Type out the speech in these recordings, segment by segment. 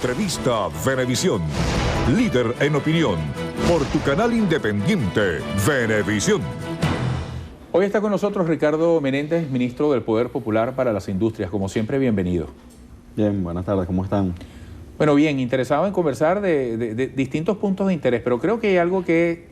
Entrevista Venevisión. Líder en opinión. Por tu canal independiente, Venevisión. Hoy está con nosotros Ricardo Menéndez, ministro del Poder Popular para las Industrias. Como siempre, bienvenido. Bien, buenas tardes, ¿cómo están? Bueno, bien, interesado en conversar de distintos puntos de interés, pero creo que hay algo que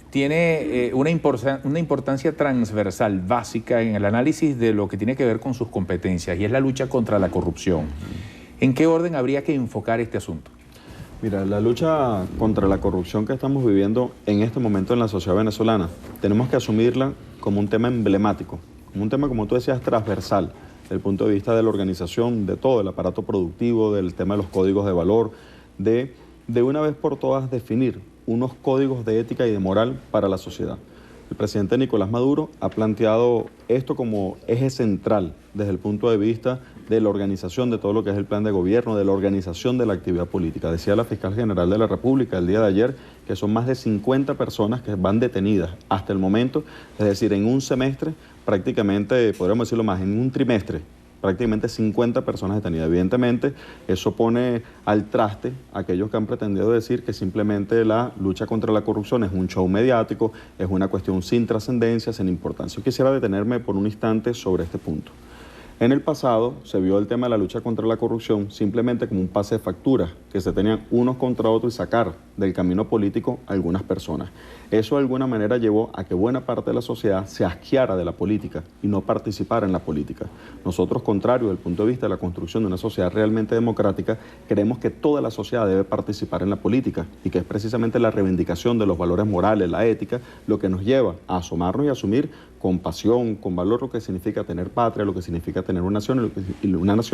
tiene una importancia transversal, básica en el análisis de lo que tiene que ver con sus competencias, y es la lucha contra la corrupción. ¿En qué orden habría que enfocar este asunto? Mira, la lucha contra la corrupción que estamos viviendo en este momento en la sociedad venezolana, tenemos que asumirla como un tema emblemático, como un tema, como tú decías, transversal, desde el punto de vista de la organización, de todo el aparato productivo, del tema de los códigos de valor, de una vez por todas definir unos códigos de ética y de moral para la sociedad. El presidente Nicolás Maduro ha planteado esto como eje central desde el punto de vista de la organización de todo lo que es el plan de gobierno, de la organización de la actividad política. Decía la fiscal general de la República el día de ayer que son más de 50 personas que van detenidas hasta el momento, es decir, en un semestre prácticamente, podríamos decirlo más, en un trimestre, prácticamente 50 personas detenidas. Evidentemente, eso pone al traste a aquellos que han pretendido decir que simplemente la lucha contra la corrupción es un show mediático, es una cuestión sin trascendencia, sin importancia. Yo quisiera detenerme por un instante sobre este punto. En el pasado se vio el tema de la lucha contra la corrupción simplemente como un pase de facturas que se tenían unos contra otros y sacar del camino político a algunas personas. Eso de alguna manera llevó a que buena parte de la sociedad se asqueara de la política y no participara en la política. Nosotros, contrario desde el punto de vista de la construcción de una sociedad realmente democrática, creemos que toda la sociedad debe participar en la política y que es precisamente la reivindicación de los valores morales, la ética, lo que nos lleva a asomarnos y asumir con pasión, con valor, lo que significa tener patria, lo que significa tener una nación,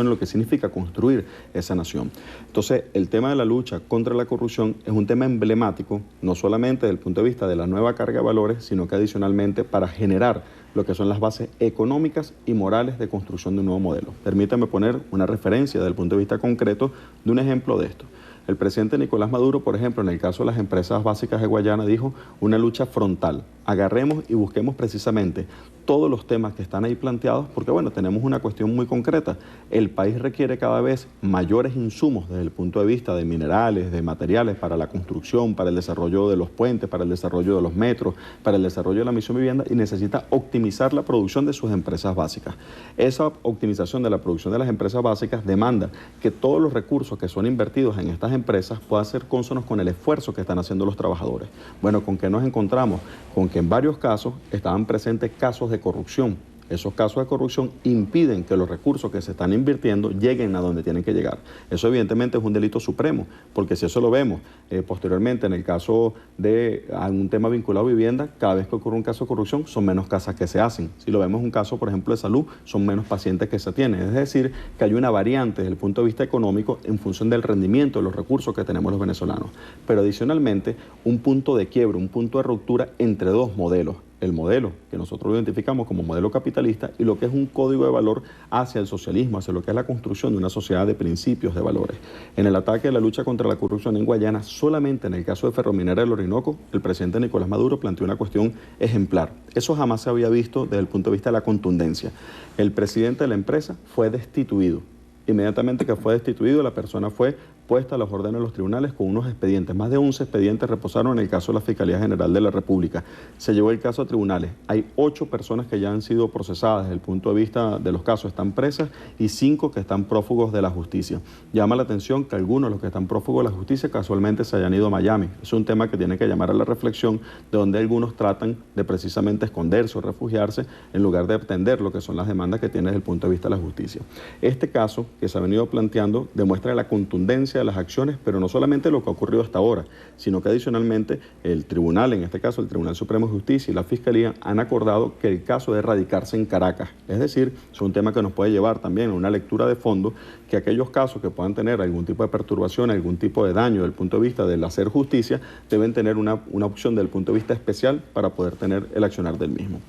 lo que significa construir esa nación. Entonces, el tema de la lucha contra la corrupción es un tema emblemático, no solamente desde el punto de vista de la nueva carga de valores, sino que adicionalmente para generar lo que son las bases económicas y morales de construcción de un nuevo modelo. Permítame poner una referencia desde el punto de vista concreto de un ejemplo de esto. El presidente Nicolás Maduro, por ejemplo, en el caso de las empresas básicas de Guayana, dijo una lucha frontal. Agarremos y busquemos precisamente todos los temas que están ahí planteados, porque bueno, tenemos una cuestión muy concreta. El país requiere cada vez mayores insumos desde el punto de vista de minerales, de materiales para la construcción, para el desarrollo de los puentes, para el desarrollo de los metros, para el desarrollo de la misión vivienda, y necesita optimizar la producción de sus empresas básicas. Esa optimización de la producción de las empresas básicas demanda que todos los recursos que son invertidos en estas empresas puedan ser cónsonos con el esfuerzo que están haciendo los trabajadores. Bueno, ¿con qué nos encontramos? Con que en varios casos estaban presentes casos de corrupción. Esos casos de corrupción impiden que los recursos que se están invirtiendo lleguen a donde tienen que llegar. Eso evidentemente es un delito supremo, porque si eso lo vemos posteriormente en el caso de algún tema vinculado a vivienda, cada vez que ocurre un caso de corrupción son menos casas que se hacen. Si lo vemos en un caso, por ejemplo, de salud, son menos pacientes que se tienen. Es decir, que hay una variante desde el punto de vista económico en función del rendimiento de los recursos que tenemos los venezolanos. Pero adicionalmente, un punto de quiebre, un punto de ruptura entre dos modelos. El modelo que nosotros identificamos como modelo capitalista y lo que es un código de valor hacia el socialismo, hacia lo que es la construcción de una sociedad de principios, de valores. En el ataque de la lucha contra la corrupción en Guayana, solamente en el caso de Ferrominera del Orinoco, el presidente Nicolás Maduro planteó una cuestión ejemplar. Eso jamás se había visto desde el punto de vista de la contundencia. El presidente de la empresa fue destituido. Inmediatamente que fue destituido, la persona fue puesta a las órdenes de los tribunales con unos expedientes. Más de 11 expedientes reposaron en el caso de la Fiscalía General de la República. Se llevó el caso a tribunales. Hay 8 personas que ya han sido procesadas desde el punto de vista de los casos, están presas, y 5 que están prófugos de la justicia. Llama la atención que algunos de los que están prófugos de la justicia casualmente se hayan ido a Miami. Es un tema que tiene que llamar a la reflexión, de donde algunos tratan de precisamente esconderse o refugiarse en lugar de atender lo que son las demandas que tiene desde el punto de vista de la justicia. Este caso que se ha venido planteando demuestra la contundencia de las acciones, pero no solamente lo que ha ocurrido hasta ahora, sino que adicionalmente el tribunal, en este caso el Tribunal Supremo de Justicia y la Fiscalía, han acordado que el caso debe radicarse en Caracas. Es decir, es un tema que nos puede llevar también a una lectura de fondo, que aquellos casos que puedan tener algún tipo de perturbación, algún tipo de daño desde el punto de vista del hacer justicia, deben tener una opción desde el punto de vista especial para poder tener el accionar del mismo.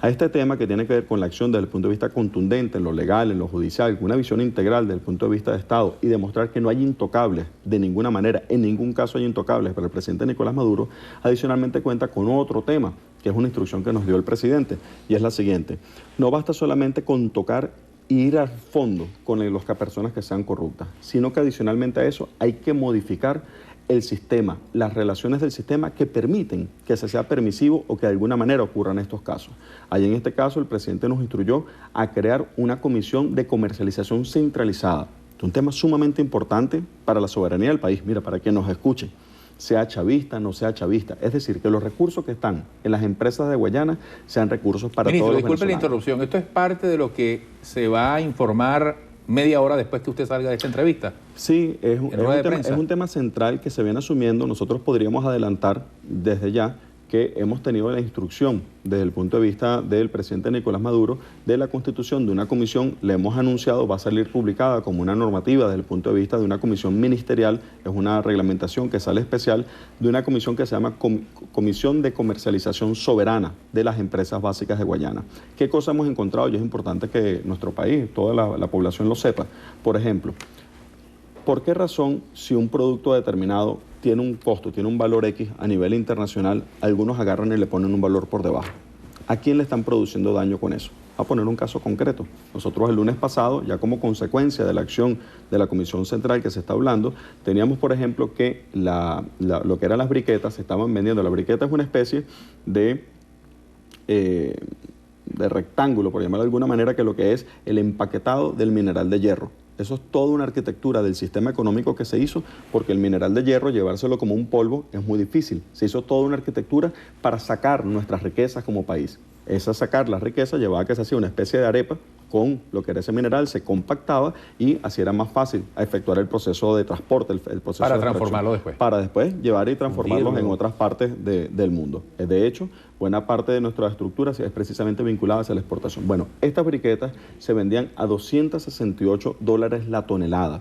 A este tema que tiene que ver con la acción desde el punto de vista contundente, en lo legal, en lo judicial, una visión integral desde el punto de vista de Estado y demostrar que no hay intocables de ninguna manera, en ningún caso hay intocables para el presidente Nicolás Maduro, adicionalmente cuenta con otro tema, que es una instrucción que nos dio el presidente, y es la siguiente: no basta solamente con tocar y ir al fondo con las personas que sean corruptas, sino que adicionalmente a eso hay que modificar el sistema, las relaciones del sistema que permiten que se sea permisivo o que de alguna manera ocurran estos casos. Ahí en este caso el presidente nos instruyó a crear una comisión de comercialización centralizada. Es un tema sumamente importante para la soberanía del país, mira, para quien nos escuche, sea chavista, no sea chavista. Es decir, que los recursos que están en las empresas de Guayana sean recursos para Ministro, todos los disculpe la venezolanos. interrupción. ¿Esto es parte de lo que se va a informar media hora después que usted salga de esta entrevista? Sí, es prensa. un tema central que se viene asumiendo. Nosotros podríamos adelantar desde ya que hemos tenido la instrucción desde el punto de vista del presidente Nicolás Maduro de la constitución de una comisión, le hemos anunciado, va a salir publicada como una normativa desde el punto de vista de una comisión ministerial, es una reglamentación que sale especial de una comisión que se llama Comisión de Comercialización Soberana de las Empresas Básicas de Guayana. ¿Qué cosas hemos encontrado? Y es importante que nuestro país, toda la población lo sepa. Por ejemplo, ¿por qué razón si un producto determinado tiene un costo, tiene un valor X a nivel internacional, algunos agarran y le ponen un valor por debajo? ¿A quién le están produciendo daño con eso? A poner un caso concreto. Nosotros el lunes pasado, ya como consecuencia de la acción de la Comisión Central que se está hablando, teníamos, por ejemplo, que lo que eran las briquetas, se estaban vendiendo. La briqueta es una especie de rectángulo, por llamarlo de alguna manera, que lo que es el empaquetado del mineral de hierro. Eso es toda una arquitectura del sistema económico que se hizo, porque el mineral de hierro, llevárselo como un polvo, es muy difícil. Se hizo toda una arquitectura para sacar nuestras riquezas como país. Esa sacar las riquezas llevaba a que se hacía una especie de arepa con lo que era ese mineral, se compactaba y así era más fácil a efectuar el proceso de transporte, el proceso para de transformarlo después. Para después llevar y transformarlos Fundirlo. en otras partes del mundo. De hecho, buena parte de nuestras estructuras es precisamente vinculada hacia la exportación. Bueno, estas briquetas se vendían a $268 la tonelada.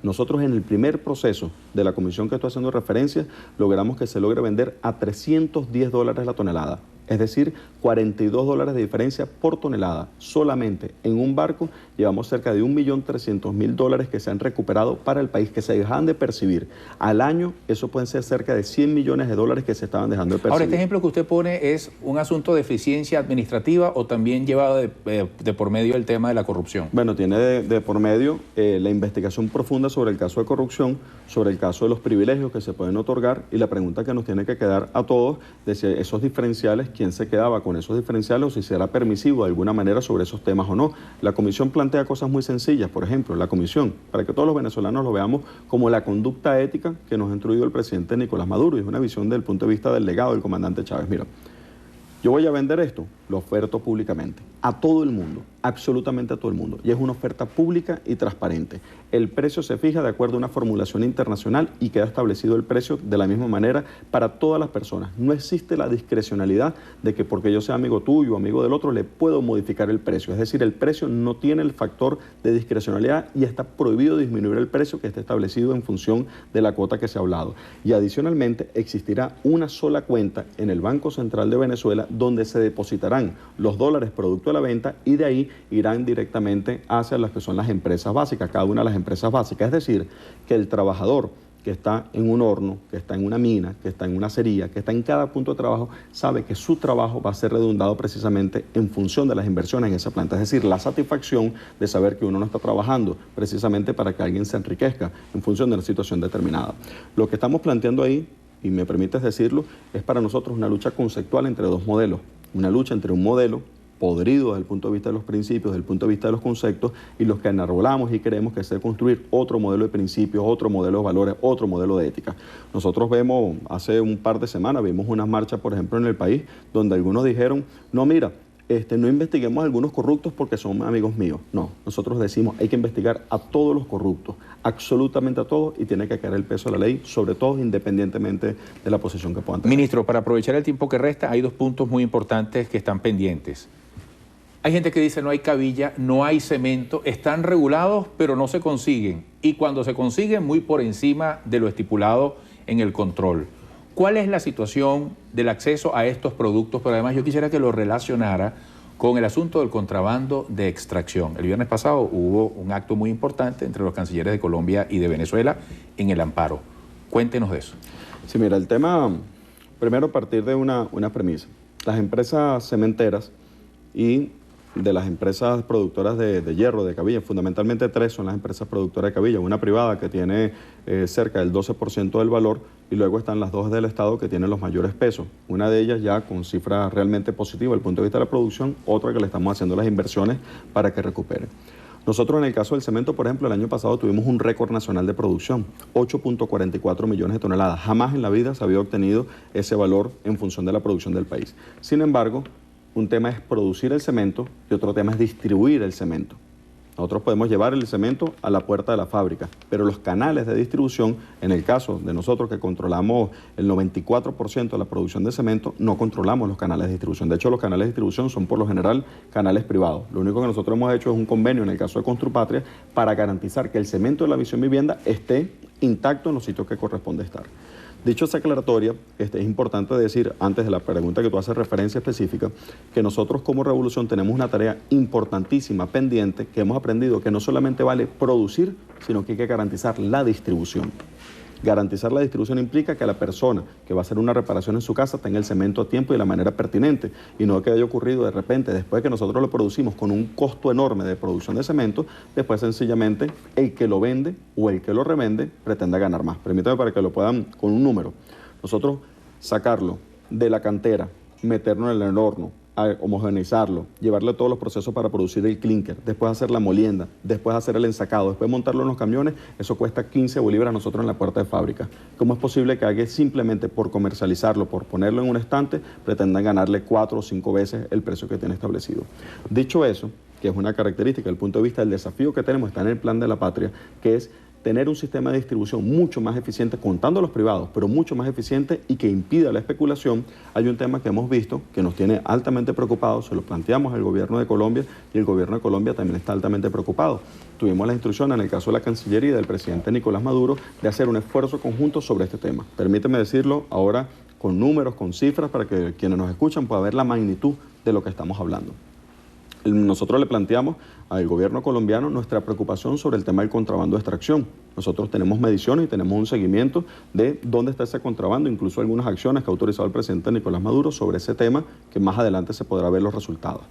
Nosotros en el primer proceso de la comisión que estoy haciendo referencia, logramos que se logre vender a $310 la tonelada. Es decir, $42 de diferencia por tonelada. Solamente en un barco llevamos cerca de $1.300.000 que se han recuperado para el país, que se dejan de percibir. Al año, eso pueden ser cerca de $100 millones que se estaban dejando de percibir. Ahora, este ejemplo que usted pone es un asunto de eficiencia administrativa o también llevado de por medio el tema de la corrupción. Bueno, tiene de por medio la investigación profunda sobre el caso de corrupción, sobre el caso de los privilegios que se pueden otorgar y la pregunta que nos tiene que quedar a todos de si esos diferenciales, quién se quedaba con esos diferenciales o si será permisivo de alguna manera sobre esos temas o no. La comisión plantea cosas muy sencillas, por ejemplo, la comisión, para que todos los venezolanos lo veamos como la conducta ética que nos ha instruido el presidente Nicolás Maduro, y es una visión del punto de vista del legado del comandante Chávez. Mira, yo voy a vender esto, lo oferto públicamente, a todo el mundo, absolutamente a todo el mundo, y es una oferta pública y transparente. El precio se fija de acuerdo a una formulación internacional y queda establecido el precio de la misma manera para todas las personas. No existe la discrecionalidad de que porque yo sea amigo tuyo o amigo del otro le puedo modificar el precio. Es decir, el precio no tiene el factor de discrecionalidad y está prohibido disminuir el precio que esté establecido en función de la cuota que se ha hablado. Y adicionalmente existirá una sola cuenta en el Banco Central de Venezuela donde se depositarán los dólares producto de la venta y de ahí irán directamente hacia las que son las empresas básicas, cada una de las empresas básicas. Es decir, que el trabajador que está en un horno, que está en una mina, que está en una acería, que está en cada punto de trabajo, sabe que su trabajo va a ser redundado precisamente en función de las inversiones en esa planta. Es decir, la satisfacción de saber que uno no está trabajando precisamente para que alguien se enriquezca en función de una situación determinada. Lo que estamos planteando ahí, y me permites decirlo, es para nosotros una lucha conceptual entre dos modelos. Una lucha entre un modelo podrido desde el punto de vista de los principios, desde el punto de vista de los conceptos, y los que enarbolamos y queremos que sea construir otro modelo de principios, otro modelo de valores, otro modelo de ética. Nosotros vemos, hace un par de semanas, vimos una marcha, por ejemplo, en el país, donde algunos dijeron, no, mira, no investiguemos a algunos corruptos porque son amigos míos. No, nosotros decimos, hay que investigar a todos los corruptos, absolutamente a todos, y tiene que caer el peso de la ley, sobre todo independientemente de la posición que puedan tener. Ministro, para aprovechar el tiempo que resta, hay dos puntos muy importantes que están pendientes. Hay gente que dice no hay cabilla, no hay cemento, están regulados pero no se consiguen, y cuando se consiguen muy por encima de lo estipulado en el control. ¿Cuál es la situación del acceso a estos productos? Pero además yo quisiera que lo relacionara con el asunto del contrabando de extracción. El viernes pasado hubo un acto muy importante entre los cancilleres de Colombia y de Venezuela en el Amparo. Cuéntenos de eso. Sí, mira, el tema, primero partir de una premisa. Las empresas cementeras y de las empresas productoras de hierro, de cabilla, fundamentalmente 3 son las empresas productoras de cabilla, una privada que tiene cerca del 12% del valor y luego están las 2 del Estado que tienen los mayores pesos. Una de ellas ya con cifras realmente positivas desde el punto de vista de la producción, otra que le estamos haciendo las inversiones para que recupere. Nosotros en el caso del cemento, por ejemplo, el año pasado tuvimos un récord nacional de producción, 8.44 millones de toneladas. Jamás en la vida se había obtenido ese valor en función de la producción del país. Sin embargo, un tema es producir el cemento y otro tema es distribuir el cemento. Nosotros podemos llevar el cemento a la puerta de la fábrica, pero los canales de distribución, en el caso de nosotros que controlamos el 94% de la producción de cemento, no controlamos los canales de distribución. De hecho, los canales de distribución son por lo general canales privados. Lo único que nosotros hemos hecho es un convenio en el caso de Construpatria para garantizar que el cemento de la Visión Vivienda esté intacto en los sitios que corresponde estar. Dicho esa aclaratoria, es importante decir, antes de la pregunta que tú haces referencia específica, que nosotros como Revolución tenemos una tarea importantísima, pendiente, que hemos aprendido que no solamente vale producir, sino que hay que garantizar la distribución. Garantizar la distribución implica que la persona que va a hacer una reparación en su casa tenga el cemento a tiempo y de la manera pertinente y no que haya ocurrido de repente después de que nosotros lo producimos con un costo enorme de producción de cemento, después sencillamente el que lo vende o el que lo revende pretenda ganar más. Permítame para que lo puedan con un número. Nosotros sacarlo de la cantera, meterlo en el horno, a homogeneizarlo, llevarle todos los procesos para producir el clinker, después hacer la molienda, después hacer el ensacado, después montarlo en los camiones, eso cuesta 15 bolívares a nosotros en la puerta de fábrica. ¿Cómo es posible que alguien simplemente por comercializarlo, por ponerlo en un estante, pretendan ganarle 4 o 5 veces el precio que tiene establecido? Dicho eso, que es una característica desde el punto de vista del desafío que tenemos, está en el plan de la patria, que es tener un sistema de distribución mucho más eficiente, contando a los privados, pero mucho más eficiente y que impida la especulación. Hay un tema que hemos visto que nos tiene altamente preocupados, se lo planteamos al gobierno de Colombia y el gobierno de Colombia también está altamente preocupado. Tuvimos la instrucción en el caso de la Cancillería del presidente Nicolás Maduro de hacer un esfuerzo conjunto sobre este tema. Permíteme decirlo ahora con números, con cifras, para que quienes nos escuchan puedan ver la magnitud de lo que estamos hablando. Nosotros le planteamos al gobierno colombiano nuestra preocupación sobre el tema del contrabando de extracción. Nosotros tenemos mediciones y tenemos un seguimiento de dónde está ese contrabando, incluso algunas acciones que ha autorizado el presidente Nicolás Maduro sobre ese tema, que más adelante se podrá ver los resultados.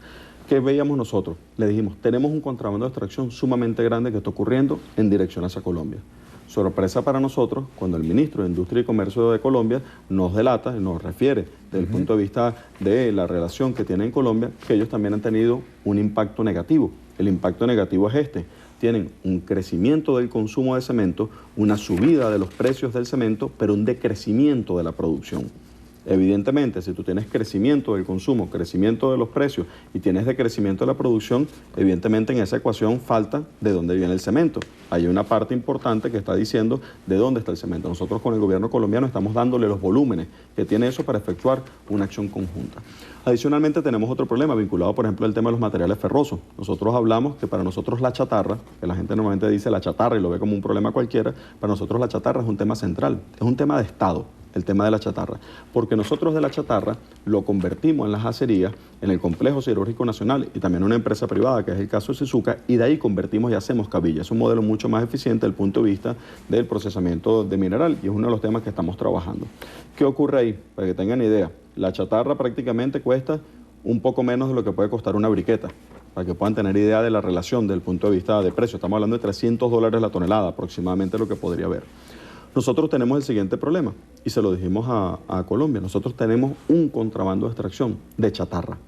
¿Qué veíamos nosotros? Le dijimos, tenemos un contrabando de extracción sumamente grande que está ocurriendo en dirección hacia Colombia. Sorpresa para nosotros cuando el ministro de Industria y Comercio de Colombia nos delata, nos refiere desde el punto de vista de la relación que tiene en Colombia, que ellos también han tenido un impacto negativo. El impacto negativo es este. Tienen un crecimiento del consumo de cemento, una subida de los precios del cemento, pero un decrecimiento de la producción. Evidentemente, si tú tienes crecimiento del consumo, crecimiento de los precios y tienes decrecimiento de la producción, evidentemente en esa ecuación falta de dónde viene el cemento. Hay una parte importante que está diciendo de dónde está el cemento. Nosotros con el gobierno colombiano estamos dándole los volúmenes que tiene eso para efectuar una acción conjunta. Adicionalmente tenemos otro problema vinculado, por ejemplo, al tema de los materiales ferrosos. Nosotros hablamos que para nosotros la chatarra, que la gente normalmente dice la chatarra y lo ve como un problema cualquiera, para nosotros la chatarra es un tema central, es un tema de Estado. El tema de la chatarra, porque nosotros de la chatarra lo convertimos en las acerías, en el Complejo Siderúrgico Nacional y también en una empresa privada, que es el caso de Syzuka, y de ahí convertimos y hacemos cabilla. Es un modelo mucho más eficiente desde el punto de vista del procesamiento de mineral y es uno de los temas que estamos trabajando. ¿Qué ocurre ahí? Para que tengan idea, la chatarra prácticamente cuesta un poco menos de lo que puede costar una briqueta, para que puedan tener idea de la relación desde el punto de vista de precio. Estamos hablando de $300 la tonelada, aproximadamente lo que podría haber. Nosotros tenemos el siguiente problema, y se lo dijimos a Colombia. Nosotros tenemos un contrabando de extracción de chatarra.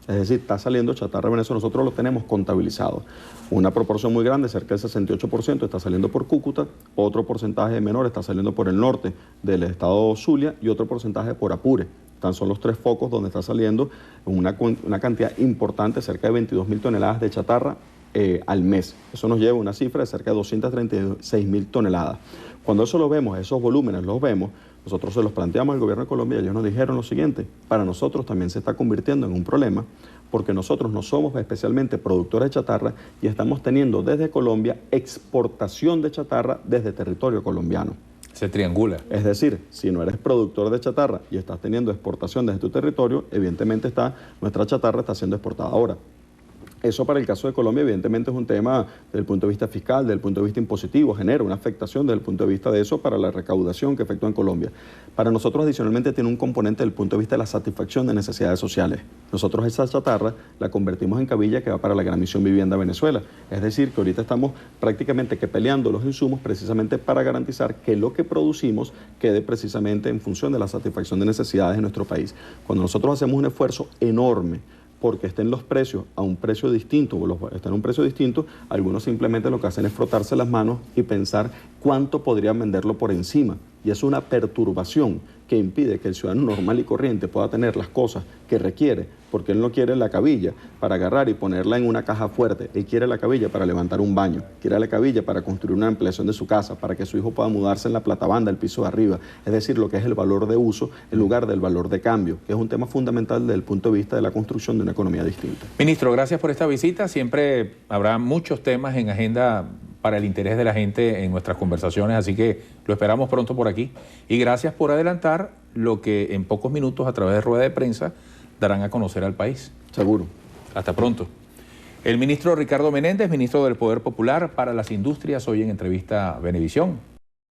Es decir, está saliendo chatarra de Venezuela, nosotros lo tenemos contabilizado. Una proporción muy grande, cerca del 68%, está saliendo por Cúcuta, otro porcentaje menor está saliendo por el norte del estado Zulia y otro porcentaje por Apure. Tan son los 3 focos donde está saliendo una cantidad importante, cerca de 22.000 toneladas de chatarra al mes. Eso nos lleva a una cifra de cerca de 236.000 toneladas. Cuando eso lo vemos, esos volúmenes los vemos, nosotros se los planteamos al gobierno de Colombia y ellos nos dijeron lo siguiente: para nosotros también se está convirtiendo en un problema porque nosotros no somos especialmente productores de chatarra y estamos teniendo desde Colombia exportación de chatarra desde territorio colombiano. Se triangula. Es decir, si no eres productor de chatarra y estás teniendo exportación desde tu territorio, evidentemente nuestra chatarra está siendo exportada ahora. Eso para el caso de Colombia evidentemente es un tema desde el punto de vista fiscal, desde el punto de vista impositivo, genera una afectación desde el punto de vista de eso para la recaudación que efectúa en Colombia. Para nosotros adicionalmente tiene un componente desde el punto de vista de la satisfacción de necesidades sociales. Nosotros esa chatarra la convertimos en cabilla que va para la Gran Misión Vivienda Venezuela. Es decir, que ahorita estamos prácticamente que peleando los insumos precisamente para garantizar que lo que producimos quede precisamente en función de la satisfacción de necesidades de nuestro país. Cuando nosotros hacemos un esfuerzo enorme porque estén los precios a un precio distinto o están a un precio distinto, algunos simplemente lo que hacen es frotarse las manos y pensar cuánto podrían venderlo por encima. Y es una perturbación que impide que el ciudadano normal y corriente pueda tener las cosas que requiere, porque él no quiere la cabilla para agarrar y ponerla en una caja fuerte, él quiere la cabilla para levantar un baño, quiere la cabilla para construir una ampliación de su casa, para que su hijo pueda mudarse en la platabanda, el piso de arriba, es decir, lo que es el valor de uso en lugar del valor de cambio, que es un tema fundamental desde el punto de vista de la construcción de una economía distinta. Ministro, gracias por esta visita. Siempre habrá muchos temas en agenda para el interés de la gente en nuestras conversaciones, así que lo esperamos pronto por aquí. Y gracias por adelantar lo que en pocos minutos a través de rueda de prensa darán a conocer al país. Seguro. Hasta pronto. El ministro Ricardo Menéndez, ministro del Poder Popular para las Industrias, hoy en entrevista a Venevisión.